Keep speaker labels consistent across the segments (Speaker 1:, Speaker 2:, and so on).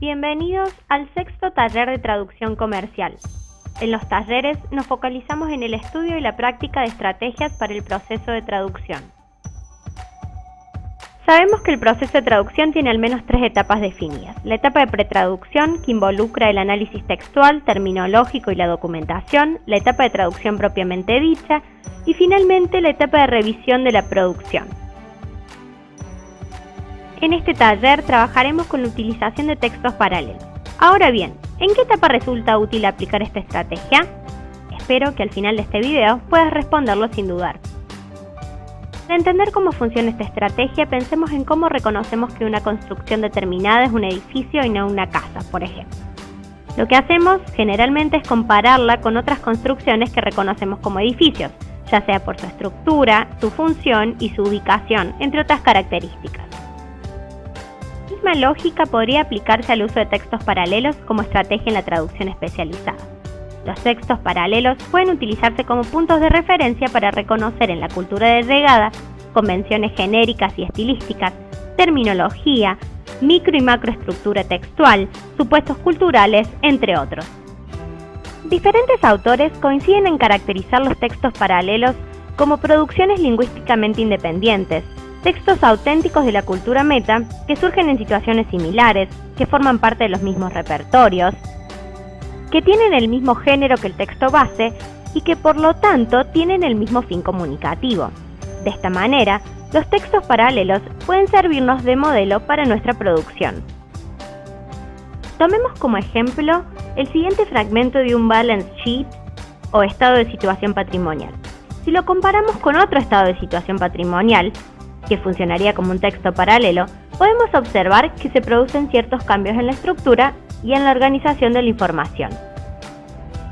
Speaker 1: Bienvenidos al sexto taller de traducción comercial. En los talleres nos focalizamos en el estudio y la práctica de estrategias para el proceso de traducción. Sabemos que el proceso de traducción tiene al menos 3 etapas definidas. La etapa de pretraducción, que involucra el análisis textual, terminológico y la documentación, la etapa de traducción propiamente dicha, y finalmente la etapa de revisión de la producción. En este taller trabajaremos con la utilización de textos paralelos. Ahora bien, ¿en qué etapa resulta útil aplicar esta estrategia? Espero que al final de este video puedas responderlo sin dudar. Para entender cómo funciona esta estrategia, pensemos en cómo reconocemos que una construcción determinada es un edificio y no una casa, por ejemplo. Lo que hacemos generalmente es compararla con otras construcciones que reconocemos como edificios, ya sea por su estructura, su función y su ubicación, entre otras características. La misma lógica podría aplicarse al uso de textos paralelos como estrategia en la traducción especializada. Los textos paralelos pueden utilizarse como puntos de referencia para reconocer en la cultura de llegada convenciones genéricas y estilísticas, terminología, micro y macroestructura textual, supuestos culturales, entre otros. Diferentes autores coinciden en caracterizar los textos paralelos como producciones lingüísticamente independientes, textos auténticos de la cultura meta que surgen en situaciones similares, que forman parte de los mismos repertorios, que tienen el mismo género que el texto base y que por lo tanto tienen el mismo fin comunicativo. De esta manera, los textos paralelos pueden servirnos de modelo para nuestra producción. Tomemos como ejemplo el siguiente fragmento de un balance sheet o estado de situación patrimonial. Si lo comparamos con otro estado de situación patrimonial, que funcionaría como un texto paralelo, podemos observar que se producen ciertos cambios en la estructura y en la organización de la información.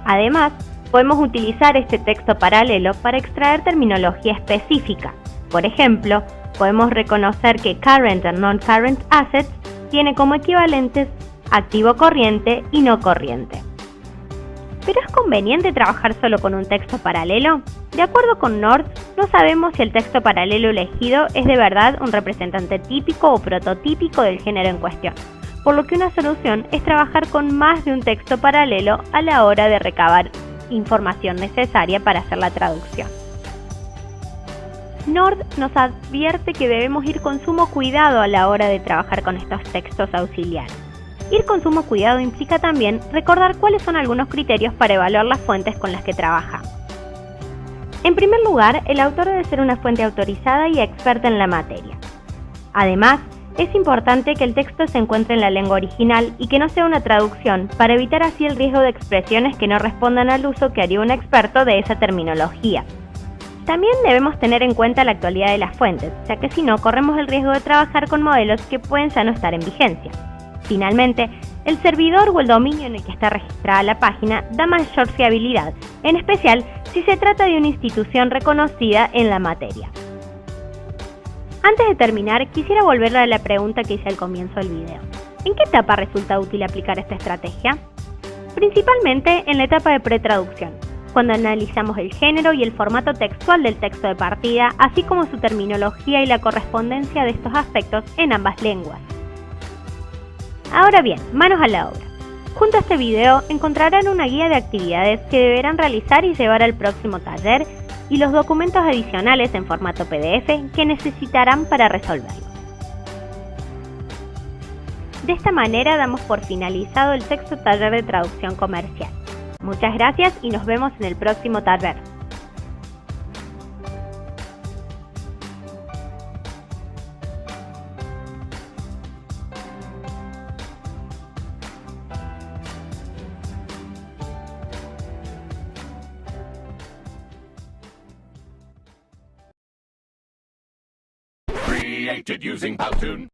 Speaker 1: Además, podemos utilizar este texto paralelo para extraer terminología específica. Por ejemplo, podemos reconocer que current and non-current assets tiene como equivalentes activo corriente y no corriente. ¿Pero es conveniente trabajar solo con un texto paralelo? De acuerdo con Nord, no sabemos si el texto paralelo elegido es de verdad un representante típico o prototípico del género en cuestión, por lo que una solución es trabajar con más de un texto paralelo a la hora de recabar información necesaria para hacer la traducción. Nord nos advierte que debemos ir con sumo cuidado a la hora de trabajar con estos textos auxiliares. Ir con sumo cuidado implica también recordar cuáles son algunos criterios para evaluar las fuentes con las que trabajamos. En primer lugar, el autor debe ser una fuente autorizada y experta en la materia. Además, es importante que el texto se encuentre en la lengua original y que no sea una traducción, para evitar así el riesgo de expresiones que no respondan al uso que haría un experto de esa terminología. También debemos tener en cuenta la actualidad de las fuentes, ya que si no, corremos el riesgo de trabajar con modelos que pueden ya no estar en vigencia. Finalmente, el servidor o el dominio en el que está registrada la página da mayor fiabilidad, en especial si se trata de una institución reconocida en la materia. Antes de terminar, quisiera volver a la pregunta que hice al comienzo del video. ¿En qué etapa resulta útil aplicar esta estrategia? Principalmente en la etapa de pretraducción, cuando analizamos el género y el formato textual del texto de partida, así como su terminología y la correspondencia de estos aspectos en ambas lenguas. Ahora bien, manos a la obra. Junto a este video encontrarán una guía de actividades que deberán realizar y llevar al próximo taller y los documentos adicionales en formato PDF que necesitarán para resolverlo. De esta manera damos por finalizado el sexto taller de traducción comercial. Muchas gracias y nos vemos en el próximo taller.
Speaker 2: Created using Powtoon.